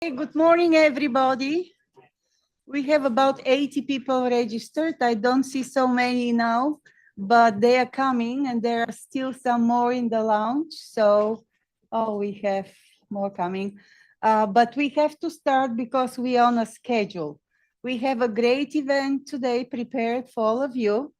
Good morning, everybody. We have about 80 people registered. I don't see so many now, but they are coming, and there are still some more in the lounge. So, we have more coming. But we have to start because we are on a schedule. We have a great event today prepared for all of you.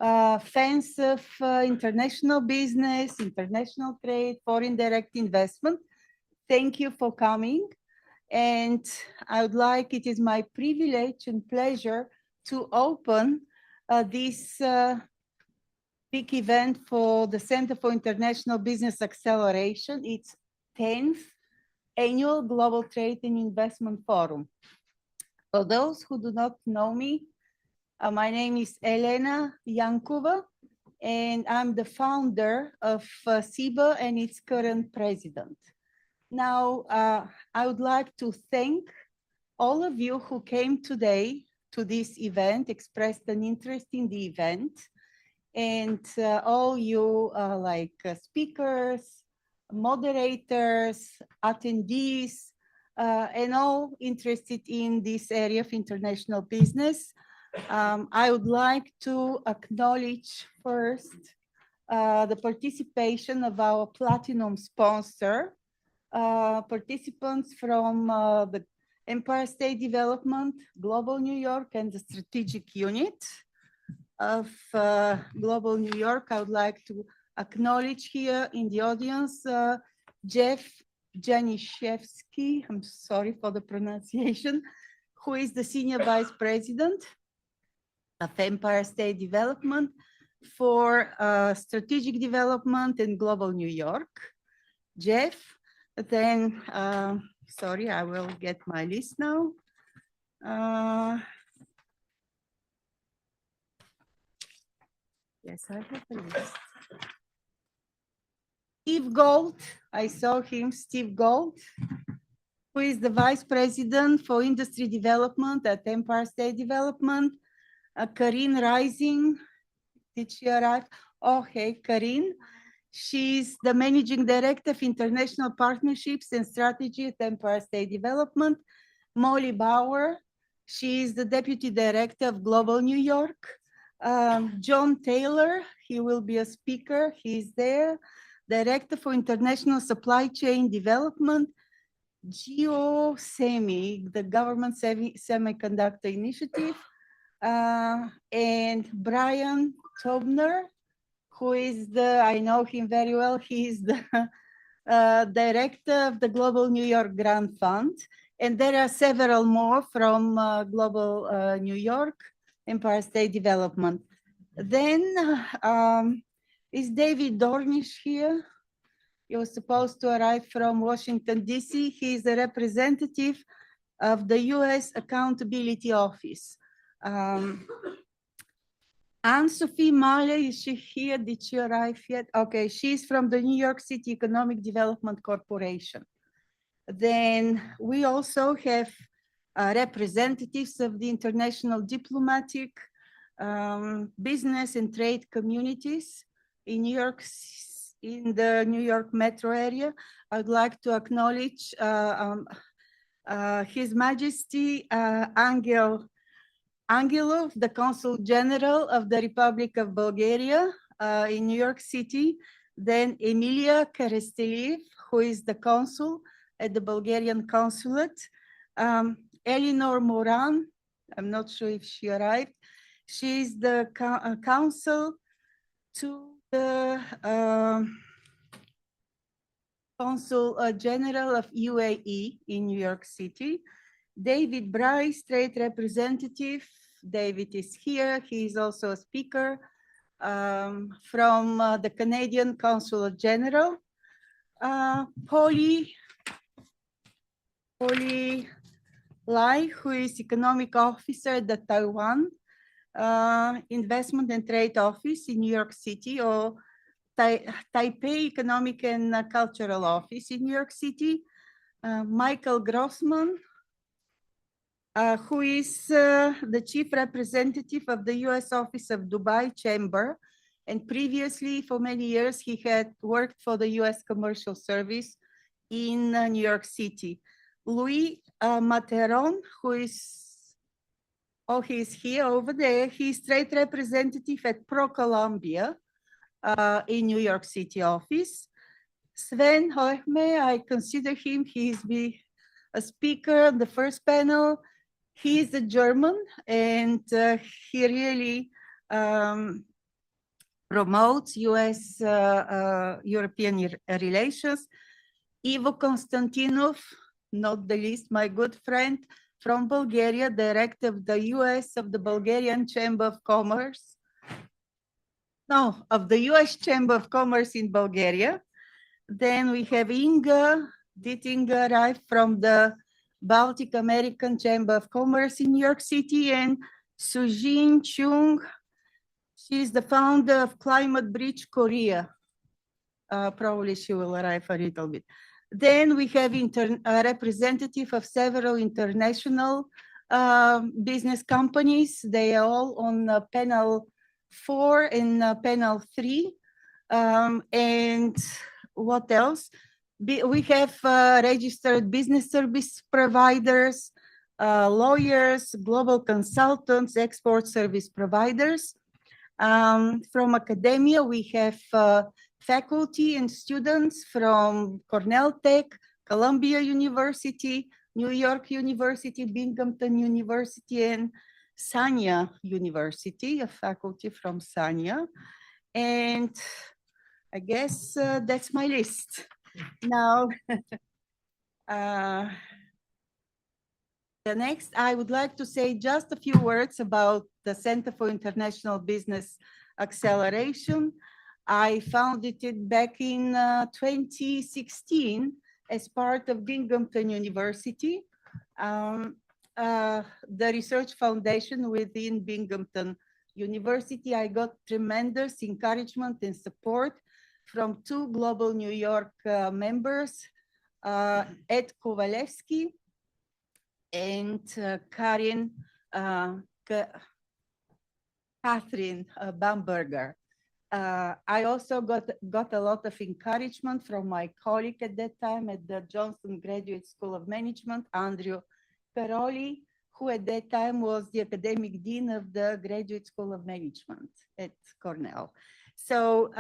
Fans of international business, international trade, foreign direct investment. Thank you for coming. And I would like, it is my privilege and pleasure to open this big event for the Center for International Business Acceleration. It's 10th Annual Global Trade and Investment Forum. For those who do not know me, my name is Elena Yankova, and I'm the founder of CIBA and its current president. Now, I would like to thank all of you who came today to this event, expressed an interest in the event, and all you speakers, moderators, attendees, and all interested in this area of international business. I would like to acknowledge first the participation of our platinum sponsor, participants from the Empire State Development, Global New York, and the strategic unit of Global New York. I would like to acknowledge here in the audience Jeff Janishevsky, I'm sorry for the pronunciation, who is the Senior Vice President of Empire State Development for Strategic Development in Global New York. Jeff. Then, sorry, I will get my list now. Yes, I have a list. Steve Gold, I saw him, Steve Gold, who is the Vice President for Industry Development at Empire State Development. Karine Rising, did she arrive? Oh, hey, Karine. She's the Managing Director of International Partnerships and Strategy at Empire State Development. Molly Bauer, she is the Deputy Director of Global New York. John Taylor, he will be a speaker, he's there. Director for International Supply Chain Development. GeoSemi, the Government Semiconductor Initiative. And Brian Tobner, who is I know him very well, he is the director of the Global New York Grant Fund. And there are several more from Global New York, Empire State Development. Then is David Dornish here? He was supposed to arrive from Washington, D.C. He is a representative of the U.S. Accountability Office. Anne-Sophie Marley, is she here? Did she arrive yet? Okay, she's from the New York City Economic Development Corporation. Then we also have representatives of the international diplomatic, business and trade communities in New York, in the New York metro area. I'd like to acknowledge His Majesty Angelov, the Consul General of the Republic of Bulgaria in New York City. Then Emilia Keresteliev, who is the consul at the Bulgarian consulate. Eleanor Moran, I'm not sure if she arrived. She's the counsel to the Consul General of UAE in New York City. David Bryce, trade representative. David is here. He is also a speaker from the Canadian Consulate General. Polly Lai, who is economic officer at the Taiwan Investment and Trade Office in New York City, or Taipei Economic and Cultural Office in New York City. Michael Grossman, who is the chief representative of the U.S. Office of Dubai Chamber. And previously, for many years, he had worked for the U.S. Commercial Service in New York City. Louis Materon, who is, oh, he's here over there. He's trade representative at ProColumbia in New York City office. Sven Hochme, I consider him, he's a speaker on the first panel. He's a German, and he really promotes US European relations. Ivo Konstantinov, not the least, my good friend from Bulgaria, director of the US of the Bulgarian Chamber of Commerce. No, of the US Chamber of Commerce in Bulgaria. Then we have Inga Dittinger from the Baltic American Chamber of Commerce in New York City, and Sujin Chung. She's the founder of Climate Bridge Korea. Probably she will arrive a little bit. Then we have a representative of several international business companies. They are all on panel 4 and panel 3. And what else? We have registered business service providers, lawyers, global consultants, export service providers. From academia, we have faculty and students from Cornell Tech, Columbia University, New York University, Binghamton University, and Sanya University, a faculty from Sanya. And I guess that's my list. Now, the next, I would like to say just a few words about the Center for International Business Acceleration. I founded it back in 2016 as part of Binghamton University, the research foundation within Binghamton University. I got tremendous encouragement and support from 2 global New York members, Ed Kovalevsky and Catherine Bamberger. I also got a lot of encouragement from my colleague at that time at the Johnson Graduate School of Management, Andrew Peroli, who at that time was the academic dean of the Graduate School of Management at Cornell. So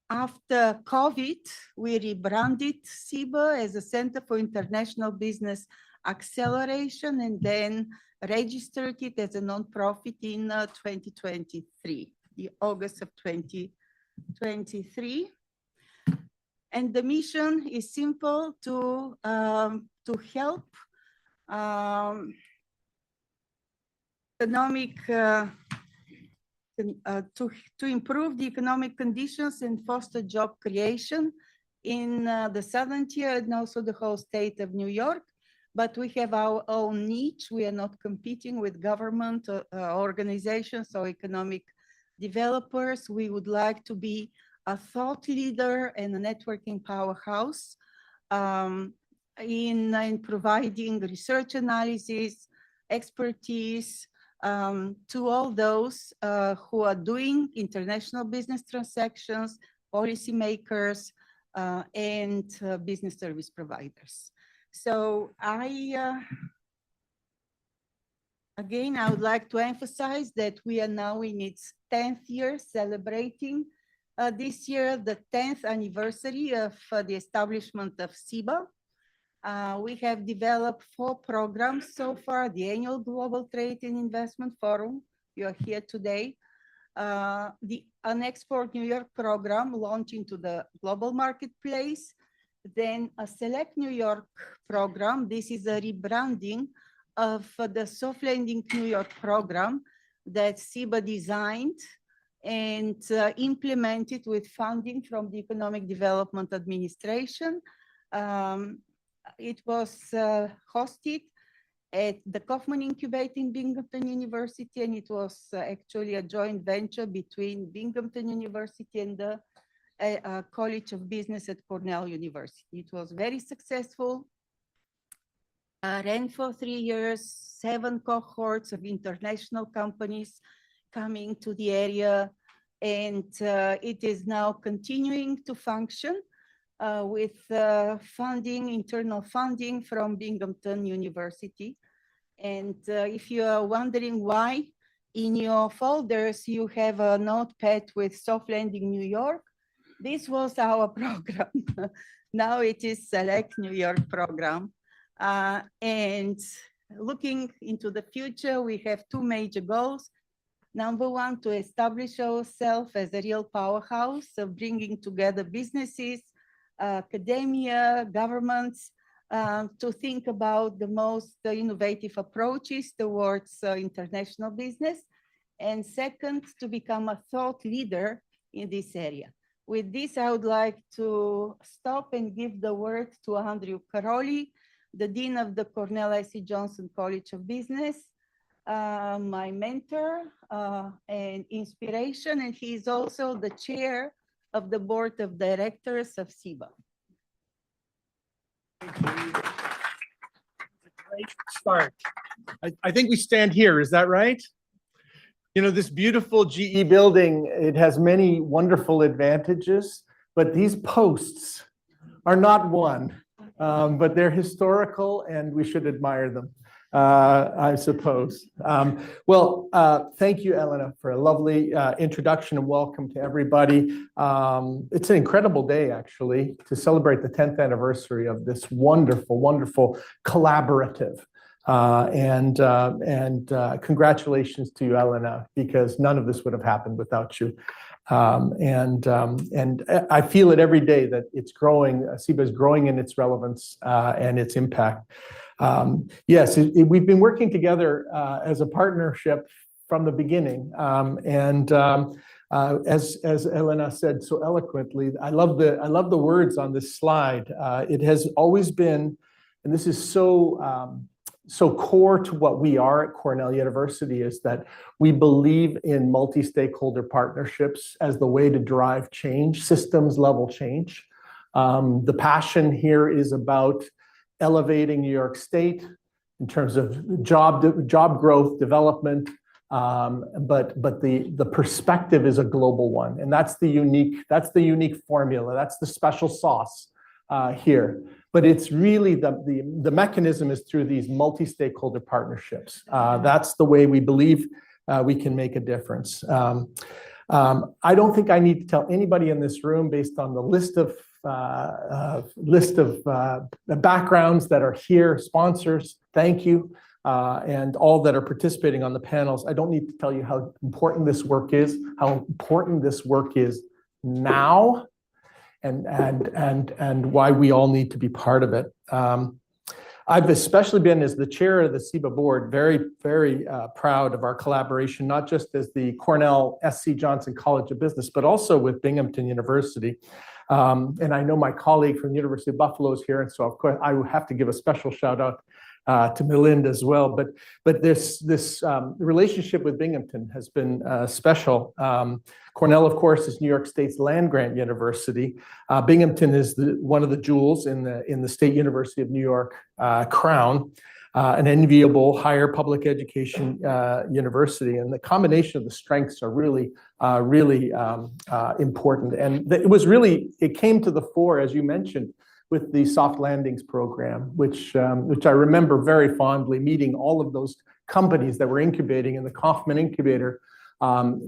after COVID, we rebranded CIBA as a Center for International Business Acceleration, and then registered it as a nonprofit in 2023, the August of 2023. And the mission is simple: to help economic to improve the economic conditions and foster job creation in the southern tier and also the whole state of New York. But we have our own niche. We are not competing with government organizations or economic developers. We would like to be a thought leader and a networking powerhouse in providing research analysis, expertise, to all those who are doing international business transactions, policymakers, and business service providers. So again, I would like to emphasize that we are now in its 10th year, celebrating this year the 10th anniversary of the establishment of CIBA. We have developed 4 programs so far: the annual Global Trade and Investment Forum, you are here today, an Export New York program launched into the global marketplace, then a Select New York program. This is a rebranding of the Soft Landing New York program that CIBA designed and implemented with funding from the Economic Development Administration. It was hosted at the Kaufman Incubating Binghamton University, and it was actually a joint venture between Binghamton University and the College of Business at Cornell University. It was very successful, ran for 3 years, 7 cohorts of international companies coming to the area, and it is now continuing to function. with funding, internal funding from Binghamton University. And if you are wondering why, in your folders, you have a notepad with Soft Landing New York. This was our program. Now it is Select New York program. And looking into the future, we have two major goals. Number one, to establish ourselves as a real powerhouse of bringing together businesses, academia, governments, to think about the most innovative approaches towards international business. And second, to become a thought leader in this area. With this, I would like to stop and give the word to Andrew Caroli, the Dean of the Cornell S.C. Johnson College of Business, my mentor and inspiration, and he is also the chair of the board of directors of CIBA. Great start. I think we stand here, is that right? You know, this beautiful GE building, it has many wonderful advantages, but these posts are not one, but they're historical and we should admire them, I suppose. Thank you, Elena, for a lovely introduction and welcome to everybody. It's an incredible day, actually, to celebrate the 10th anniversary of this wonderful, wonderful collaborative. Congratulations to you, Elena, because none of this would have happened without you. And I feel it every day that it's growing, CIBA is growing in its relevance and its impact. Yes, we've been working together as a partnership from the beginning. As Elena said so eloquently, I love the words on this slide. It has always been, and this is so core to what we are at Cornell University, is that we believe in multi-stakeholder partnerships as the way to drive change, systems level change. The passion here is about elevating New York State in terms of job growth, development, but the perspective is a global one, and that's the unique formula. That's the special sauce here. But it's really the mechanism is through these multi-stakeholder partnerships. That's the way we believe we can make a difference. I don't think I need to tell anybody in this room, based on the list of backgrounds that are here, sponsors, thank you, and all that are participating on the panels. I don't need to tell you how important this work is, now, and why we all need to be part of it. I've especially been, as the chair of the CIBA board, very, very proud of our collaboration, not just as the Cornell S.C. Johnson College of Business, but also with Binghamton University. And I know my colleague from the University of Buffalo is here, and so of course I will have to give a special shout out to Melinda as well. But this relationship with Binghamton has been special. Cornell, of course, is New York State's land-grant university. Binghamton is one of the jewels in the State University of New York crown, an enviable higher public education university. And the combination of the strengths are really important. And it came to the fore, as you mentioned, with the Soft Landings program, which I remember very fondly, meeting all of those companies that were incubating in the Kauffman incubator,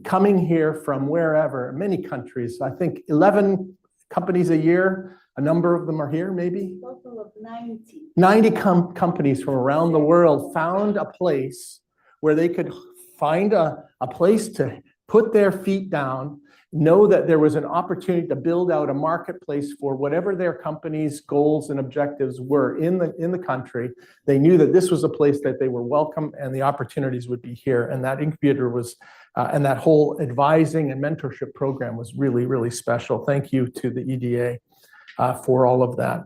coming here from wherever, many countries. I think 11 companies a year. A number of them are here, maybe? Total of 90. 90 companies from around the world found a place where they could find a place to put their feet down, know that there was an opportunity to build out a marketplace for whatever their company's goals and objectives were in the country. They knew that this was a place that they were welcome and the opportunities would be here. And that incubator was, and that whole advising and mentorship program was really, really special. Thank you to the EDA for all of that.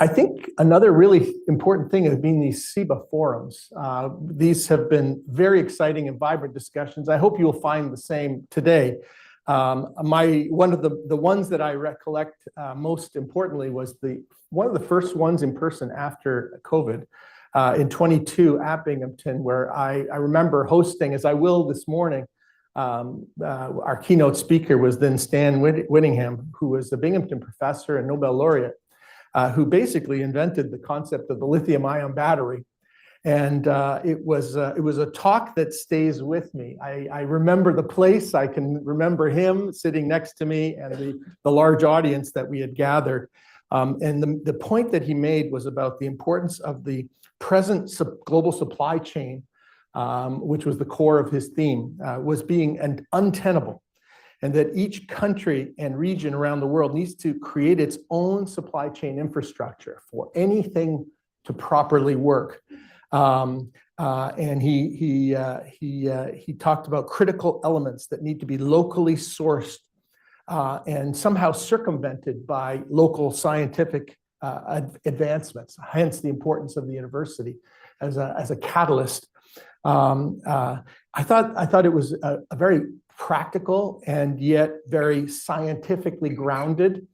I think another really important thing has been these CIBA forums. These have been very exciting and vibrant discussions. I hope you'll find the same today. One of the ones that I recollect most importantly was one of the first ones in person after COVID in 22 at Binghamton, where I remember hosting, as I will this morning, Our keynote speaker was then Stan Whittingham, who was a Binghamton professor and Nobel laureate, who basically invented the concept of the lithium-ion battery. And it was a talk that stays with me. I remember the place. I can remember him sitting next to me and the large audience that we had gathered. And the point that he made was about the importance of the present global supply chain, which was the core of his theme, was being untenable. And that each country and region around the world needs to create its own supply chain infrastructure for anything to properly work. And he talked about critical elements that need to be locally sourced and somehow circumvented by local scientific advancements. Hence the importance of the university as a catalyst. I thought it was a very practical and yet very scientifically grounded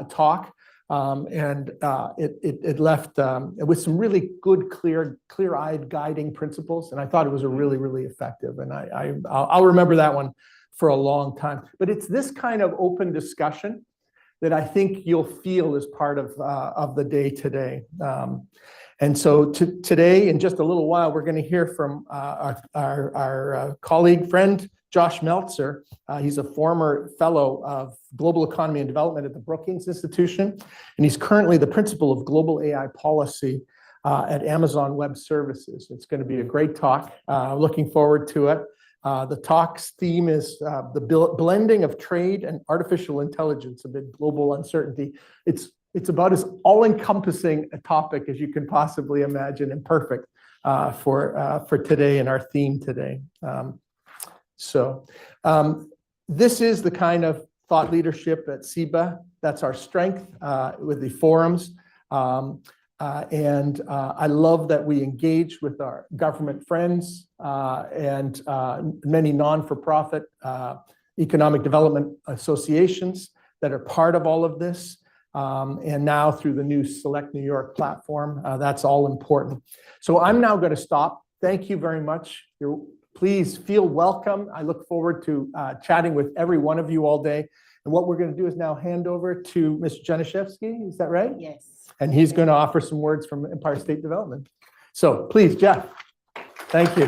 talk. It left with some really good, clear-eyed guiding principles, and I thought it was a really, really effective. And I'll remember that one for a long time. But it's this kind of open discussion that I think you'll feel as part of the day today. And so today, in just a little while, we're going to hear from our colleague, friend, Josh Meltzer. He's a former fellow of global economy and development at the Brookings Institution, and he's currently the principal of global AI policy at Amazon Web Services. It's going to be a great talk. Looking forward to it. The talk's theme is the blending of trade and artificial intelligence amid global uncertainty. It's about as all-encompassing a topic as you can possibly imagine, and perfect for today and our theme today. This is the kind of thought leadership at CIBA. That's our strength with the forums. And I love that we engage with our government friends and many non-for-profit economic development associations that are part of all of this. And now through the new Select New York platform, that's all important. So I'm now going to stop. Thank you very much. Please feel welcome. I look forward to chatting with every one of you all day. And what we're going to do is now hand over to Mr. Januszewski. Is that right? Yes. And he's going to offer some words from Empire State Development. So please, Jeff. Thank you.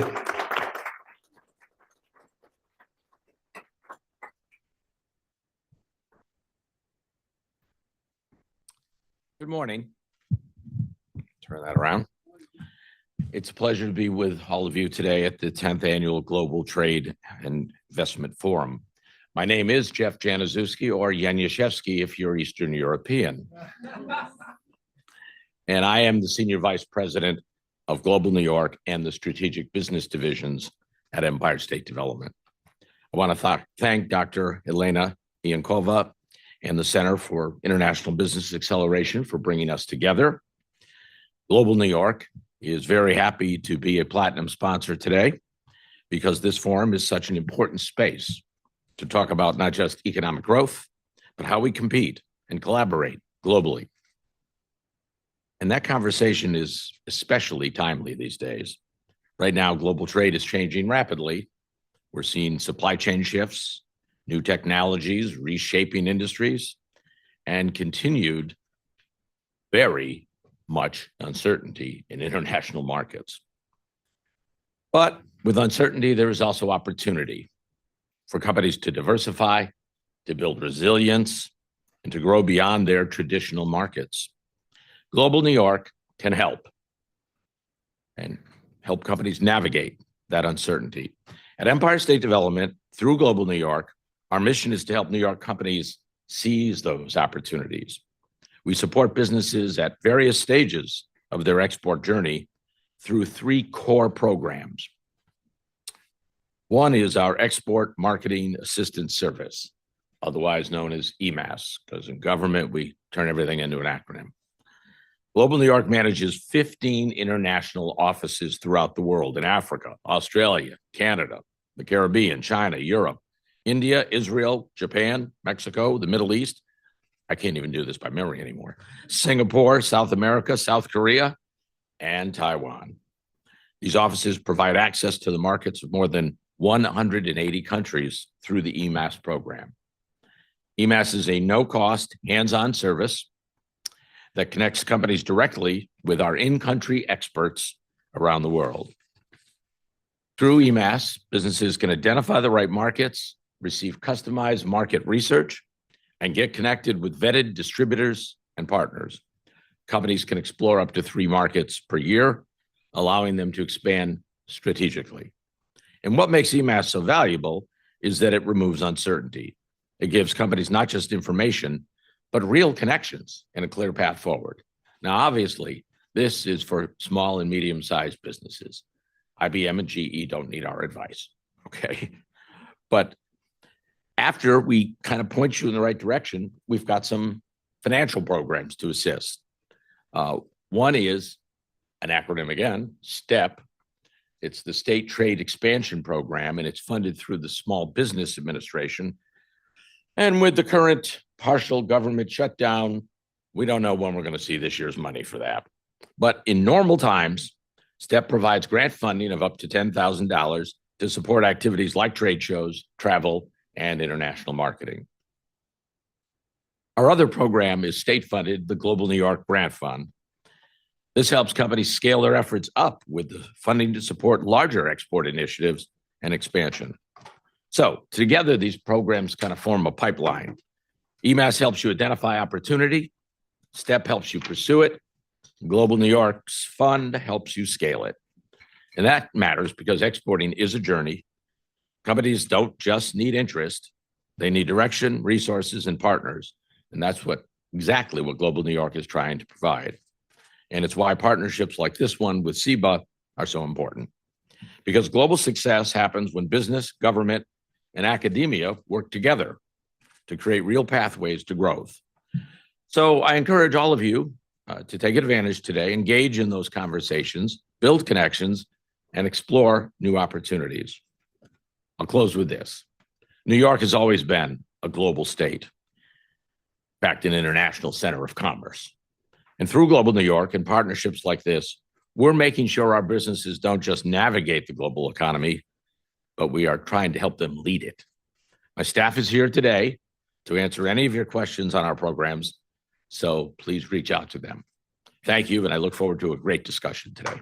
Good morning. Turn that around. It's a pleasure to be with all of you today at the 10th Annual Global Trade and Investment Forum. My name is Jeff Januszewski, or Januszewski if you're Eastern European. And I am the Senior Vice President of Global New York and the Strategic Business Divisions at Empire State Development. I want to thank Dr. Elena Iankova and the Center for International Business Acceleration for bringing us together. Global New York is very happy to be a platinum sponsor today because this forum is such an important space to talk about not just economic growth, but how we compete and collaborate globally. And that conversation is especially timely these days. Right now, global trade is changing rapidly. We're seeing supply chain shifts, new technologies reshaping industries, and continued very much uncertainty in international markets. But with uncertainty, there is also opportunity for companies to diversify, to build resilience, and to grow beyond their traditional markets. Global New York can help and help companies navigate that uncertainty. At Empire State Development, through Global New York, our mission is to help New York companies seize those opportunities. We support businesses at various stages of their export journey through three core programs. One is our Export Marketing Assistance Service, otherwise known as EMAS, because in government, we turn everything into an acronym. Global New York manages 15 international offices throughout the world in Africa, Australia, Canada, the Caribbean, China, Europe, India, Israel, Japan, Mexico, the Middle East. I can't even do this by memory anymore. Singapore, South America, South Korea, and Taiwan. These offices provide access to the markets of more than 180 countries through the EMAS program. EMAS is a no-cost, hands-on service that connects companies directly with our in-country experts around the world. Through EMAS, businesses can identify the right markets, receive customized market research, and get connected with vetted distributors and partners. Companies can explore up to 3 markets per year, allowing them to expand strategically. And what makes EMAS so valuable is that it removes uncertainty. It gives companies not just information, but real connections and a clear path forward. Now, obviously, this is for small and medium-sized businesses. IBM and GE don't need our advice, okay? But after we kind of point you in the right direction, we've got some financial programs to assist. One is an acronym again, STEP. It's the State Trade Expansion Program, and it's funded through the Small Business Administration. And with the current partial government shutdown, we don't know when we're going to see this year's money for that. But in normal times, STEP provides grant funding of up to $10,000 to support activities like trade shows, travel, and international marketing. Our other program is state-funded, the Global New York Grant Fund. This helps companies scale their efforts up with the funding to support larger export initiatives and expansion. So together, these programs kind of form a pipeline. EMAS helps you identify opportunity. STEP helps you pursue it. Global New York's fund helps you scale it. And that matters because exporting is a journey. Companies don't just need interest. They need direction, resources, and partners. And that's exactly what Global New York is trying to provide. And it's why partnerships like this one with CIBA are so important. Because global success happens when business, government, and academia work together to create real pathways to growth. So I encourage all of you to take advantage today, engage in those conversations, build connections, and explore new opportunities. I'll close with this. New York has always been a global state, in fact, an international center of commerce. And through Global New York and partnerships like this, we're making sure our businesses don't just navigate the global economy, but we are trying to help them lead it. My staff is here today to answer any of your questions on our programs, so please reach out to them. Thank you, and I look forward to a great discussion today.